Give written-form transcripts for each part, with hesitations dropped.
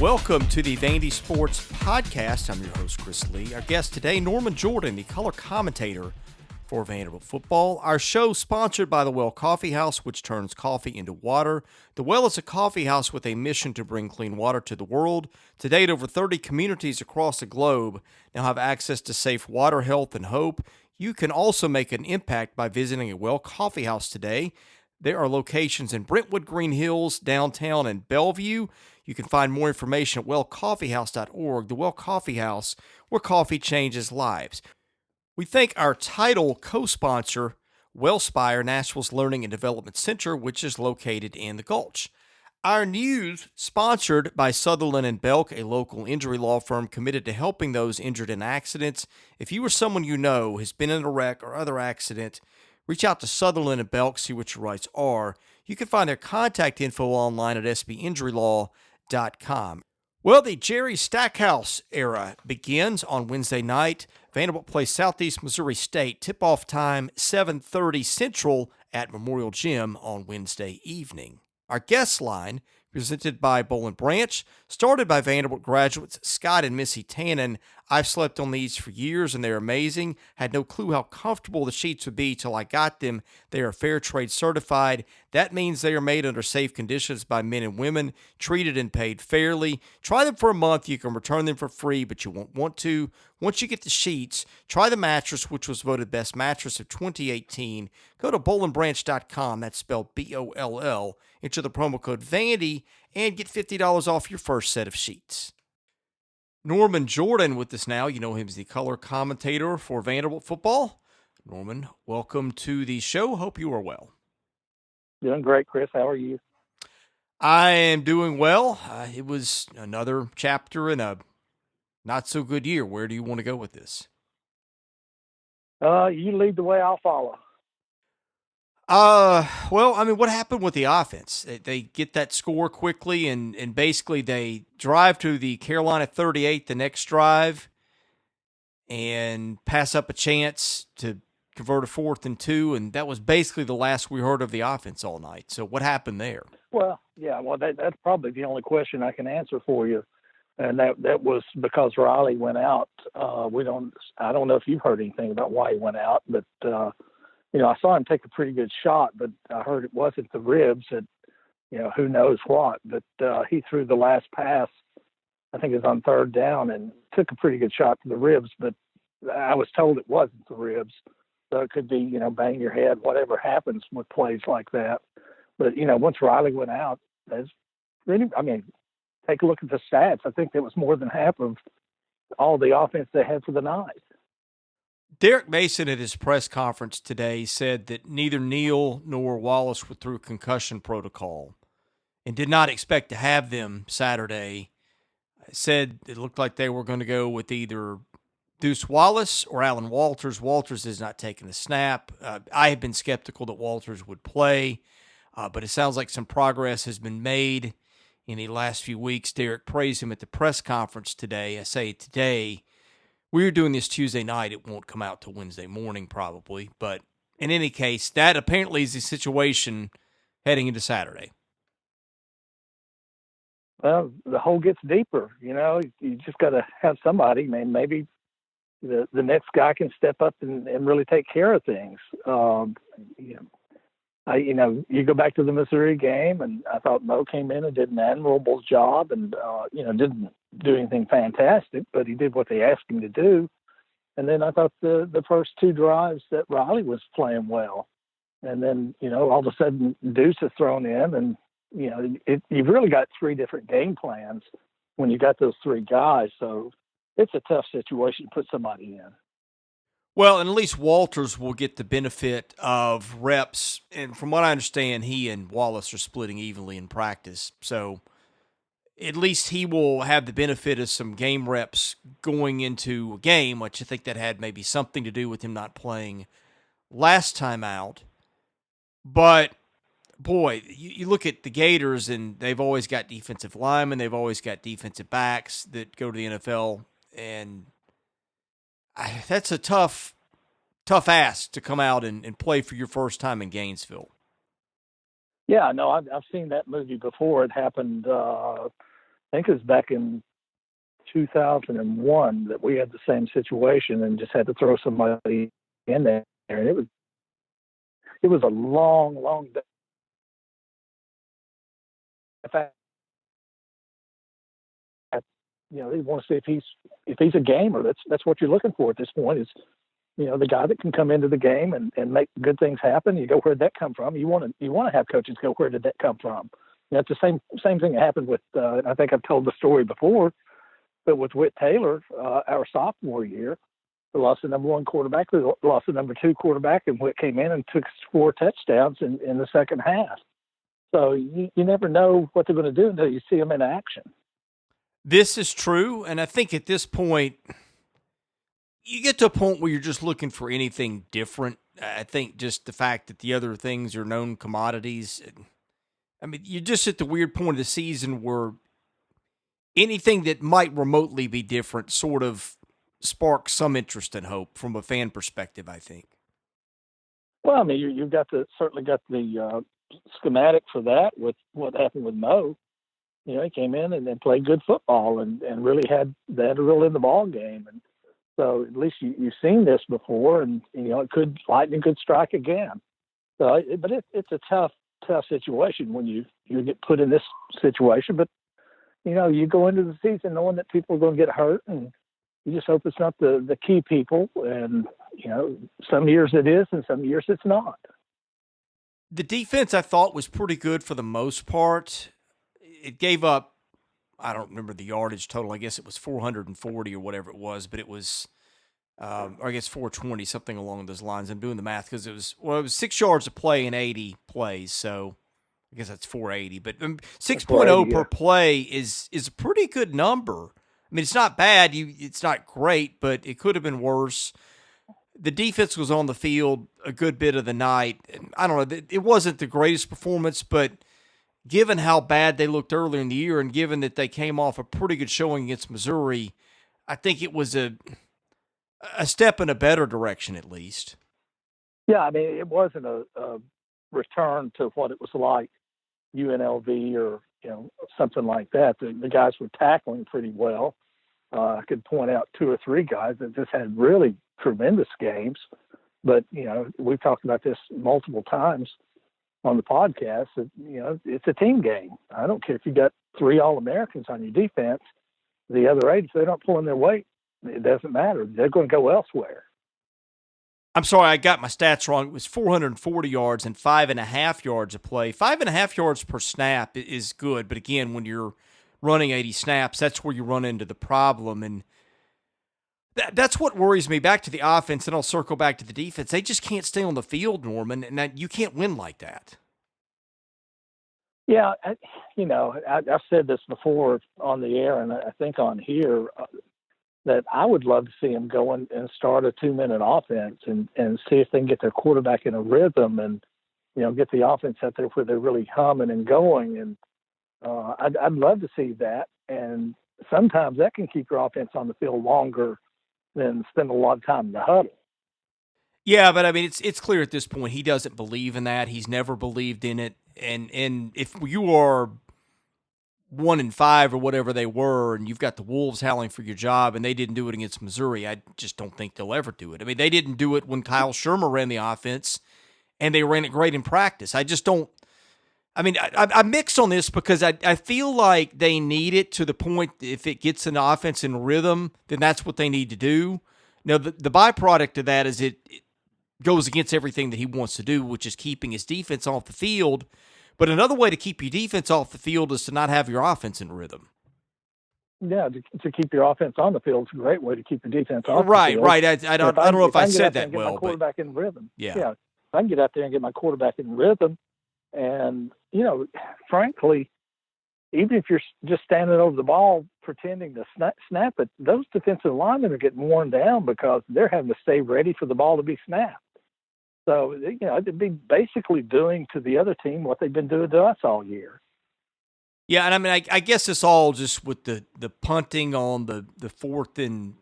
Welcome to the Vandy Sports Podcast. I'm your host, Chris Lee. Our guest today, Norman Jordan, the color commentator for Vanderbilt football. Our show sponsored by the Well Coffee House, which turns coffee into water. The Well is a coffee house with a mission to bring clean water to the world. To date, over 30 communities across the globe now have access to safe water, health, and hope. You can also make an impact by visiting a Well Coffee House today. There are locations in Brentwood, Green Hills, downtown, and Bellevue. You can find more information at wellcoffeehouse.org. The Well Coffee House, where coffee changes lives. We thank our title co-sponsor, Wellspire, Nashville's Learning and Development Center, which is located in the Gulch. Our news, sponsored by Sutherland and Belk, a local injury law firm committed to helping those injured in accidents. If you or someone you know has been in a wreck or other accident, reach out to Sutherland and Belk, see what your rights are. You can find their contact info online at sbinjurylaw.com. Well, the Jerry Stackhouse era begins on Wednesday night. Vanderbilt plays Southeast Missouri State. Tip-off time, 7:30 Central at Memorial Gym on Wednesday evening. Our guest line, presented by Boll & Branch, started by Vanderbilt graduates Scott and Missy Tannen. I've slept on these for years, and they're amazing. Had no clue how comfortable the sheets would be till I got them. They are fair trade certified. That means they are made under safe conditions by men and women, treated and paid fairly. Try them for a month. You can return them for free, but you won't want to. Once you get the sheets, try the mattress, which was voted best mattress of 2018. Go to bollandbranch.com. That's spelled B-O-L-L. Enter the promo code Vandy and get $50 off your first set of sheets. Norman Jordan with us now. You know him as the color commentator for Vanderbilt football. Norman, welcome to the show. Hope you are well. Doing great, Chris. How are you? I am doing well. It was another chapter in a not-so-good year. Where do you want to go with this? You lead the way, I'll follow. Well, I mean, what happened with the offense? They get that score quickly, and basically they drive to the Carolina 38 the next drive and pass up a chance to convert a 4th and 2, and that was basically the last we heard of the offense all night. So what happened there? Well, yeah, that's probably the only question I can answer for you, and that was because Riley went out. I don't know if you've heard anything about why he went out, but I saw him take a pretty good shot, but I heard it wasn't the ribs, and who knows what. But he threw the last pass, I think it was on 3rd down, and took a pretty good shot to the ribs, but I was told it wasn't the ribs. So it could be, bang your head, whatever happens with plays like that. But, once Riley went out, take a look at the stats. I think that was more than half of all the offense they had for the night. Derek Mason at his press conference today said that neither Neal nor Wallace were through concussion protocol and did not expect to have them Saturday. Said it looked like they were going to go with either Deuce Wallace or Alan Walters. Walters has not taken a snap. I have been skeptical that Walters would play, but it sounds like some progress has been made in the last few weeks. Derek praised him at the press conference today. I say today. We're doing this Tuesday night. It won't come out till Wednesday morning probably. But in any case, that apparently is the situation heading into Saturday. Well, the hole gets deeper. You just got to have somebody. Maybe the next guy can step up and really take care of things. You go back to the Missouri game, and I thought Mo came in and did an admirable job, and didn't do anything fantastic, but he did what they asked him to do. And then I thought the first 2 drives that Riley was playing well, and then all of a sudden Deuce is thrown in, and you've really got 3 different game plans when you got those 3 guys. So it's a tough situation to put somebody in. Well, and at least Walters will get the benefit of reps. And from what I understand, he and Wallace are splitting evenly in practice. So at least he will have the benefit of some game reps going into a game, which I think that had maybe something to do with him not playing last time out. But, boy, you look at the Gators, and they've always got defensive linemen. They've always got defensive backs that go to the NFL. And that's a tough ask to come out and play for your first time in Gainesville. Yeah, no, I've seen that movie before. It happened think it was back in 2001 that we had the same situation and just had to throw somebody in there. And it was a long, long day. In fact, they want to see if he's a gamer. That's what you're looking for at this point. Is the guy that can come into the game and make good things happen. You go, where'd that come from? You want to have coaches go, where did that come from? It's the same thing that happened with. I think I've told the story before, but with Whit Taylor, our sophomore year, we lost the number one quarterback. We lost the number two quarterback, and Whit came in and took 4 touchdowns in the second half. So you never know what they're going to do until you see them in action. This is true, and I think at this point, you get to a point where you're just looking for anything different. I think just the fact that the other things are known commodities. I mean, you're just at the weird point of the season where anything that might remotely be different sort of sparks some interest and hope from a fan perspective, I think. Well, I mean, you've certainly got the schematic for that with what happened with Mo. He came in and then played good football and really had a real in the ball game. And so at least you've seen this before, and lightning could strike again. So, but it's a tough situation when you get put in this situation. But you go into the season knowing that people are going to get hurt, and you just hope it's not the key people. And some years it is, and some years it's not. The defense I thought was pretty good for the most part. It gave up, I don't remember the yardage total. I guess it was 440 or whatever it was, but it was, or I guess 420, something along those lines. I'm doing the math because it was 6 yards a play in 80 plays. So I guess that's 480, but 6.0 per play is a pretty good number. I mean, it's not bad. It's not great, but it could have been worse. The defense was on the field a good bit of the night. I don't know. It wasn't the greatest performance, but given how bad they looked earlier in the year and given that they came off a pretty good showing against Missouri, I think it was a step in a better direction at least. Yeah, I mean, it wasn't a return to what it was like UNLV or something like that. The guys were tackling pretty well. I could point out 2 or 3 guys that just had really tremendous games. But, we've talked about this multiple times on the podcast that, it's a team game. I don't care if you got 3 All-Americans on your defense. The other 8, if they're not pulling their weight, it doesn't matter. They're going to go elsewhere. I'm sorry, I got my stats wrong. It was 440 yards and 5.5 yards a play. 5.5 yards per snap is good, but again, when you're running 80 snaps, that's where you run into the problem. And that's what worries me. Back to the offense, and I'll circle back to the defense. They just can't stay on the field, Norman, and you can't win like that. Yeah, I've said this before on the air, and I think on here, that I would love to see them go and start a 2-minute offense and see if they can get their quarterback in a rhythm and, get the offense out there where they're really humming and going. And I'd love to see that. And sometimes that can keep your offense on the field longer than spend a lot of time in the huddle. Yeah, but I mean, it's clear at this point he doesn't believe in that. He's never believed in it. And if you are 1-5 or whatever they were, and you've got the Wolves howling for your job, and they didn't do it against Missouri, I just don't think they'll ever do it. I mean, they didn't do it when Kyle Shermer ran the offense, and they ran it great in practice. I just don't. I mean, I mix on this because I feel like they need it to the point if it gets an offense in rhythm, then that's what they need to do. Now, the byproduct of that is it goes against everything that he wants to do, which is keeping his defense off the field. But another way to keep your defense off the field is to not have your offense in rhythm. Yeah, to keep your offense on the field is a great way to keep your defense off the field. Right. I don't know if I said that well. My quarterback in rhythm. Yeah. If I can get out there and get my quarterback in rhythm, and, frankly, even if you're just standing over the ball pretending to snap it, those defensive linemen are getting worn down because they're having to stay ready for the ball to be snapped. So, they'd be basically doing to the other team what they've been doing to us all year. Yeah, and I mean, I guess it's all just with the punting on the 4th and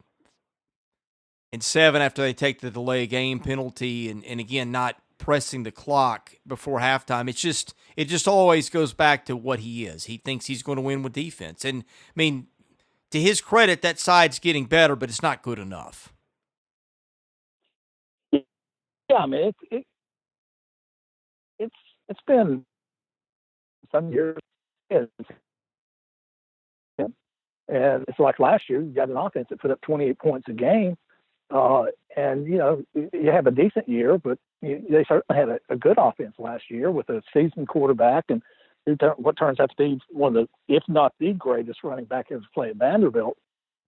7 after they take the delay game penalty, and again, not pressing the clock before halftime. It just always goes back to what he is. He thinks he's going to win with defense. And I mean, to his credit, that side's getting better, but it's not good enough. Yeah, I mean it's been some years, and it's like last year. You got an offense that put up 28 points a game, and you have a decent year, but they certainly had a good offense last year with a seasoned quarterback and what turns out to be one of the, if not the greatest running back ever played at Vanderbilt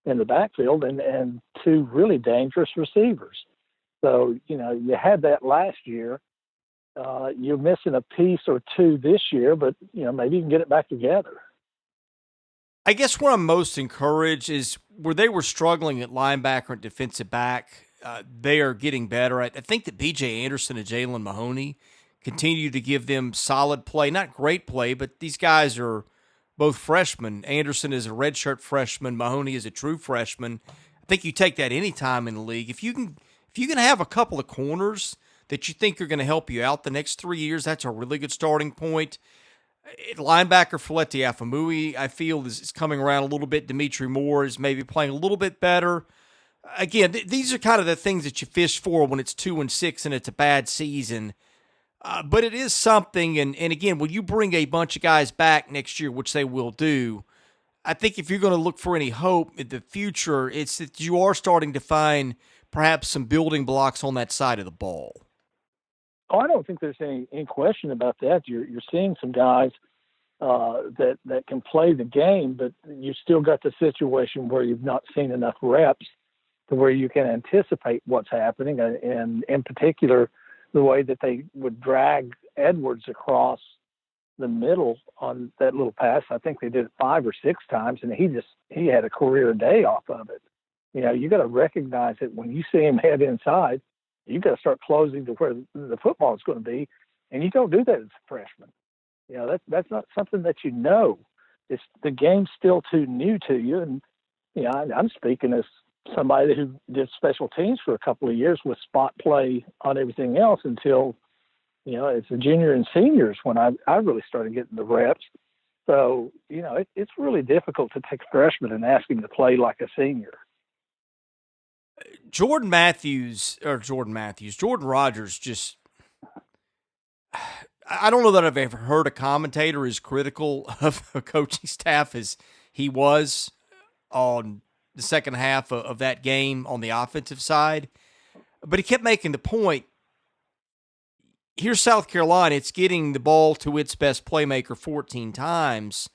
in the backfield, and two really dangerous receivers. So, you had that last year. You're missing a piece or two this year, but, maybe you can get it back together. I guess where I'm most encouraged is where they were struggling at linebacker and defensive back. They are getting better. I think that B.J. Anderson and Jalen Mahoney continue to give them solid play. Not great play, but these guys are both freshmen. Anderson is a redshirt freshman. Mahoney is a true freshman. I think you take that any time in the league. If you can have a couple of corners that you think are going to help you out the next 3 years, that's a really good starting point. Linebacker Faleti Afamui, I feel, is coming around a little bit. Dimitri Moore is maybe playing a little bit better. Again, these are kind of the things that you fish for when it's 2-6 and it's a bad season. But it is something, and again, when you bring a bunch of guys back next year, which they will do, I think if you're going to look for any hope in the future, it's that you are starting to find perhaps some building blocks on that side of the ball. Oh, I don't think there's any question about that. You're seeing some guys that can play the game, but you still got the situation where you've not seen enough reps to where you can anticipate what's happening, and in particular, the way that they would drag Edwards across the middle on that little pass. I think they did it 5 or 6 times, and he had a career day off of it. You got to recognize that when you see him head inside, you got to start closing to where the football is going to be, and you don't do that as a freshman. That's not something that you know. It's the game's still too new to you, and I'm speaking as somebody who did special teams for a couple of years with spot play on everything else until as a junior and seniors when I really started getting the reps. So it's really difficult to take a freshman and ask him to play like a senior. Jordan Rodgers just, I don't know that I've ever heard a commentator as critical of a coaching staff as he was on the second half of that game on the offensive side. But he kept making the point, here's South Carolina, it's getting the ball to its best playmaker 14 times,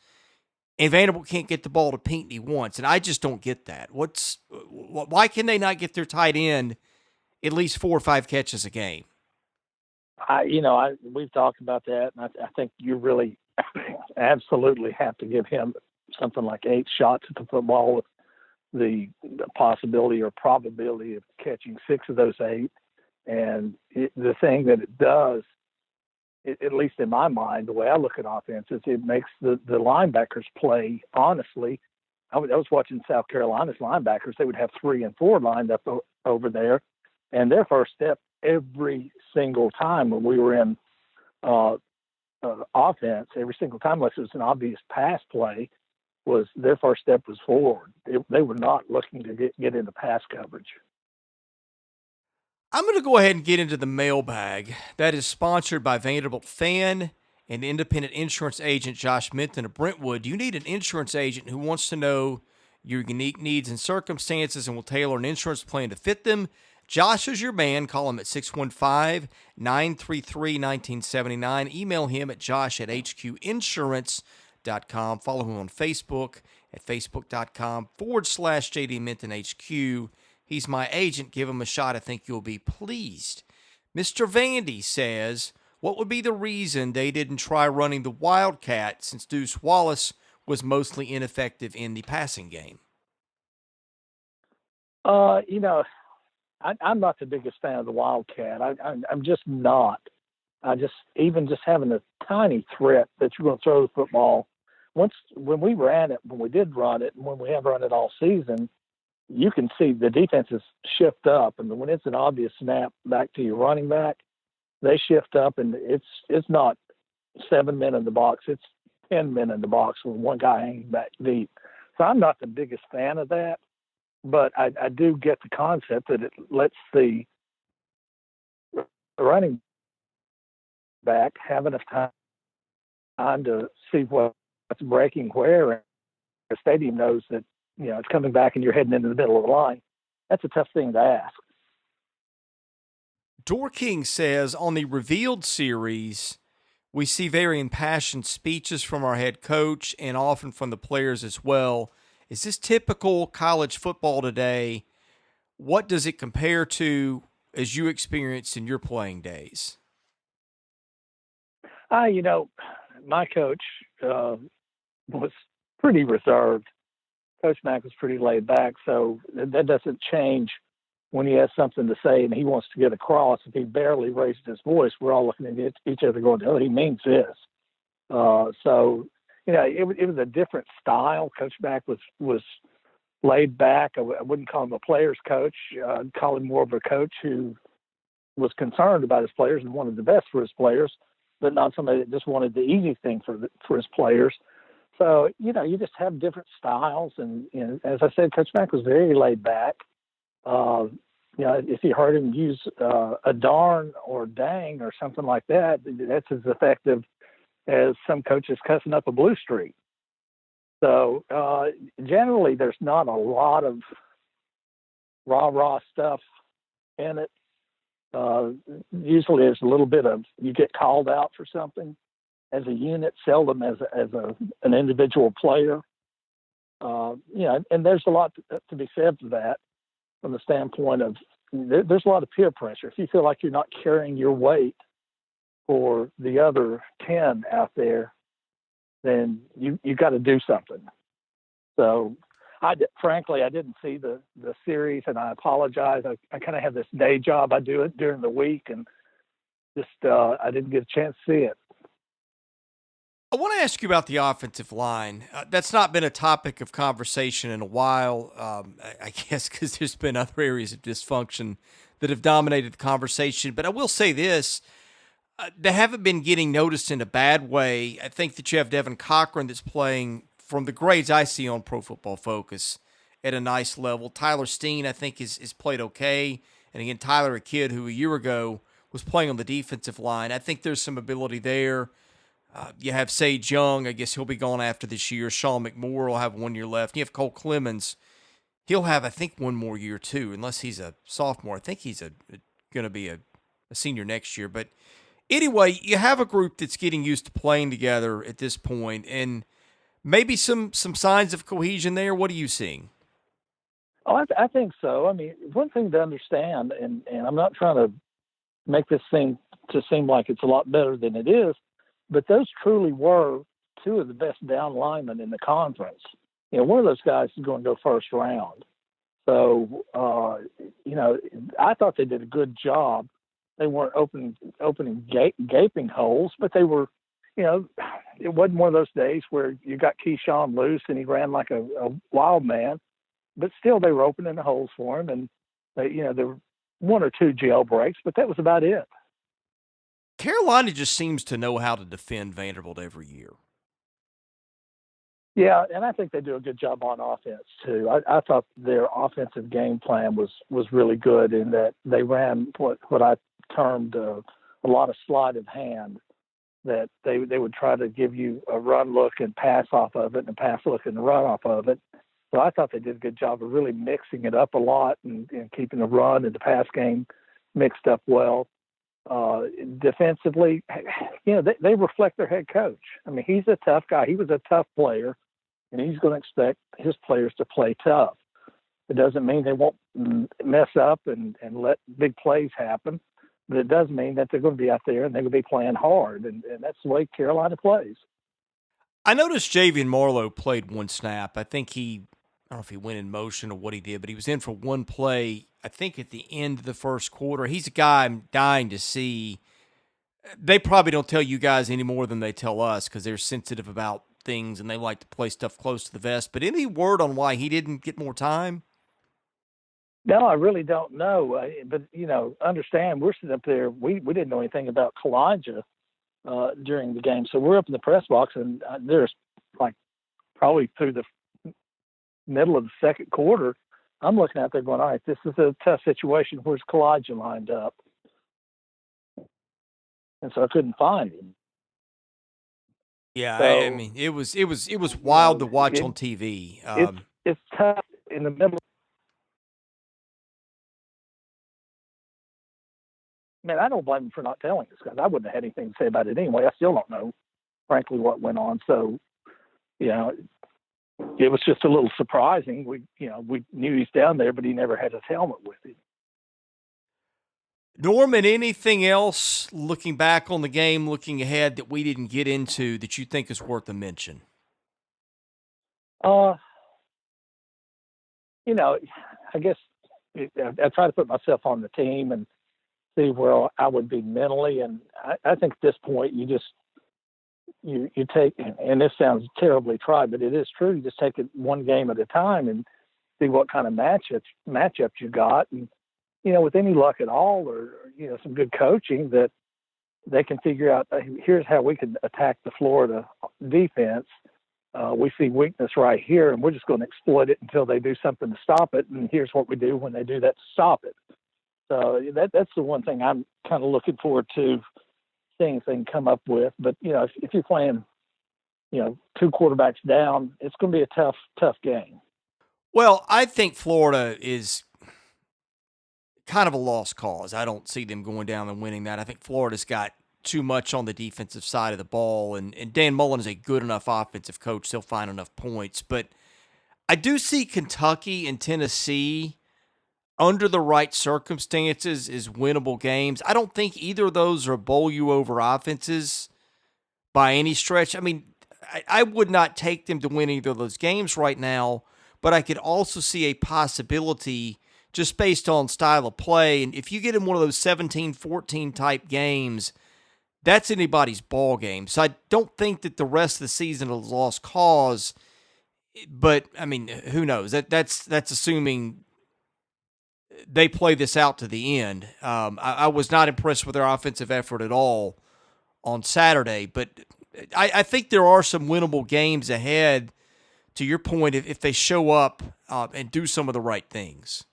and Vanderbilt can't get the ball to Pinckney once, and I just don't get that. Why can they not get their tight end at least 4 or 5 catches a game? We've talked about that, and I think you really absolutely have to give him something like 8 shots at the football with the possibility or probability of catching 6 of those 8. And the thing that it does, at least in my mind, the way I look at offenses, it makes the linebackers play honestly. I was watching South Carolina's linebackers. They would have 3 and 4 lined up over there, and their first step every single time when we were in offense, every single time, unless it was an obvious pass play, was their first step was forward. They were not looking to get into pass coverage. I'm going to go ahead and get into the mailbag. That is sponsored by Vanderbilt fan and independent insurance agent Josh Minton of Brentwood. You need an insurance agent who wants to know your unique needs and circumstances and will tailor an insurance plan to fit them. Josh is your man. Call him at 615-933-1979. Email him at josh@hqinsurance.com. Follow him on Facebook at facebook.com/JD Minton HQ. He's my agent. Give him a shot. I think you'll be pleased. Mr. Vandy says, what would be the reason they didn't try running the Wildcat since Deuce Wallace was mostly ineffective in the passing game? I'm not the biggest fan of the Wildcat. I'm just not. Even having a tiny threat that you're going to throw the football. When we did run it, and when we have run it all season, you can see the defenses shift up, and when it's an obvious snap back to your running back, they shift up, and it's not 7 men in the box; it's 10 men in the box with one guy hanging back deep. So I'm not the biggest fan of that, but I do get the concept that it lets the running back have enough time to see what's breaking where, and the stadium knows that it's coming back and you're heading into the middle of the line. That's a tough thing to ask. Dorking says on the Revealed series, we see very impassioned speeches from our head coach and often from the players as well. Is this typical college football today? What does it compare to as you experienced in your playing days? My coach was pretty reserved. Coach Mack was pretty laid back, so that doesn't change when he has something to say and he wants to get across. If he barely raised his voice, we're all looking at each other going, "Oh, he means this." It was a different style. Coach Mack was laid back. I wouldn't call him a player's coach. I'd call him more of a coach who was concerned about his players and wanted the best for his players, but not somebody that just wanted the easy thing for his players. So, you just have different styles. And as I said, Coach Mack was very laid back. If you heard him use a darn or dang or something like that, that's as effective as some coaches cussing up a blue streak. So generally, there's not a lot of rah-rah stuff in it. Usually there's a little bit of, you get called out for something as a unit, seldom as an individual player. And there's a lot to be said for that from the standpoint of there's a lot of peer pressure. If you feel like you're not carrying your weight for the other 10 out there, then you got to do something. So frankly, I didn't see the series, and I apologize. I kind of have this day job. I do it during the week, and just I didn't get a chance to see it. I want to ask you about the offensive line. That's not been a topic of conversation in a while, I guess because there's been other areas of dysfunction that have dominated the conversation. But I will say this. They haven't been getting noticed in a bad way. I think that you have Devin Cochran that's playing, from the grades I see on Pro Football Focus, at a nice level. Tyler Steen, I think, is played okay. And again, Tyler, a kid who a year ago was playing on the defensive line. I think there's some ability there. You have Sage Young. I guess he'll be gone after this year. Sean McMoore will have 1 year left. You have Cole Clemens. He'll have, I think, one more year too, unless he's a sophomore. I think he's going to be a senior next year. But anyway, you have a group that's getting used to playing together at this point, and maybe some signs of cohesion there. What are you seeing? Oh, I think so. I mean, one thing to understand, and I'm not trying to make this thing to seem like it's a lot better than it is, but those truly were two of the best down linemen in the conference. One of those guys is going to go first round. So, I thought they did a good job. They weren't opening gaping holes, but they were, it wasn't one of those days where you got Keyshawn loose and he ran like a wild man, but still they were opening the holes for him. And, there were one or two jailbreaks, but that was about it. Carolina just seems to know how to defend Vanderbilt every year. Yeah, and I think they do a good job on offense too. I thought their offensive game plan was really good in that they ran what I termed a lot of sleight of hand, that they would try to give you a run look and pass off of it, and a pass look and run off of it. So I thought they did a good job of really mixing it up a lot and keeping the run and the pass game mixed up well. Defensively, they reflect their head coach. I mean, he's a tough guy. He was a tough player, and he's going to expect his players to play tough. It doesn't mean they won't mess up and let big plays happen, but it does mean that they're going to be out there and they're going to be playing hard, and that's the way Carolina plays. I noticed Javian Marlowe played one snap. I think I don't know if he went in motion or what he did, but he was in for one play, I think at the end of the first quarter. He's a guy I'm dying to see. They probably don't tell you guys any more than they tell us because they're sensitive about things and they like to play stuff close to the vest. But any word on why he didn't get more time? No, I really don't know. But, understand we're sitting up there. We didn't know anything about Kalijah during the game. So we're up in the press box, and there's like probably through the middle of the second quarter, I'm looking out there going, all right, this is a tough situation. Where's Kalijah lined up? And so I couldn't find him. Yeah, So, I mean, it was wild to watch on TV. It's tough in the middle. Man, I don't blame him for not telling us, because I wouldn't have had anything to say about it anyway. I still don't know, frankly, what went on. So, it was just a little surprising. We knew he's down there, but he never had his helmet with him. Norman, anything else looking back on the game, looking ahead that we didn't get into that you think is worth a mention? I guess I try to put myself on the team and see where I would be mentally. And I think at this point, you take, and this sounds terribly trite, but it is true. You just take it one game at a time and see what kind of matchups you got. And, with any luck at all, or, some good coaching, that they can figure out, here's how we can attack the Florida defense. We see weakness right here, and we're just going to exploit it until they do something to stop it. And here's what we do when they do that to stop it. So that's the one thing I'm kind of looking forward to seeing if they can come up with. But, if you're playing, two quarterbacks down, it's going to be a tough game. Well, I think Florida is kind of a lost cause. I don't see them going down and winning that. I think Florida's got too much on the defensive side of the ball, and Dan Mullen is a good enough offensive coach. They'll find enough points. But I do see Kentucky and Tennessee, under the right circumstances, is winnable games. I don't think either of those are bowl you over offenses by any stretch. I mean, I would not take them to win either of those games right now, but I could also see a possibility just based on style of play. And if you get in one of those 17-14 type games, that's anybody's ball game. So I don't think that the rest of the season is lost cause. But, I mean, who knows? That's assuming they play this out to the end. I was not impressed with their offensive effort at all on Saturday. But I think there are some winnable games ahead, to your point, if they show up and do some of the right things.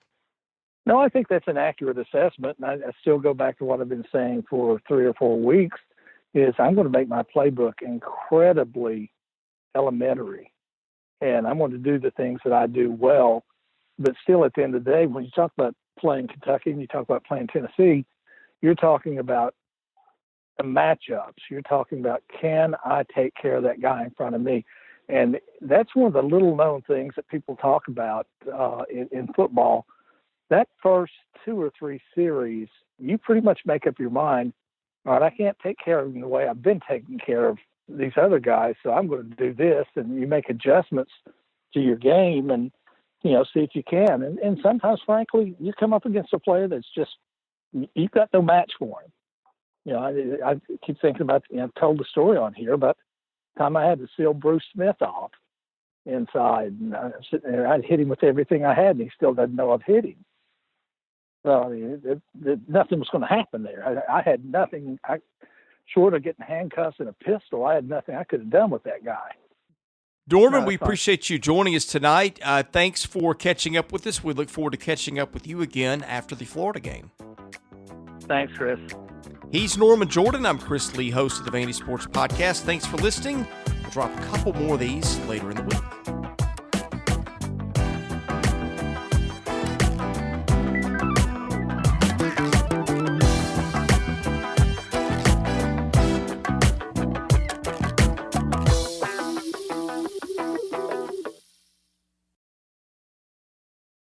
No, I think that's an accurate assessment. And I still go back to what I've been saying for 3 or 4 weeks, is I'm going to make my playbook incredibly elementary. And I'm going to do the things that I do well. But still, at the end of the day, when you talk about playing Kentucky and you talk about playing Tennessee, you're talking about matchups. You're talking about, can I take care of that guy in front of me? And that's one of the little-known things that people talk about in football. That first 2 or 3 series, you pretty much make up your mind, all right, I can't take care of him the way I've been taking care of these other guys, so I'm going to do this. And you make adjustments to your game and, see if you can. And sometimes, frankly, you come up against a player that's just, you've got no match for him. I keep thinking about, I've told the story on here about the time I had to seal Bruce Smith off inside. And I'm sitting there, I'd hit him with everything I had, and he still doesn't know I've hit him. So, I mean, nothing was going to happen there. I had nothing, short of getting handcuffs and a pistol, I had nothing I could have done with that guy. Norman, we appreciate you joining us tonight. Thanks for catching up with us. We look forward to catching up with you again after the Florida game. Thanks, Chris. He's Norman Jordan. I'm Chris Lee, host of the Vandy Sports Podcast. Thanks for listening. We'll drop a couple more of these later in the week.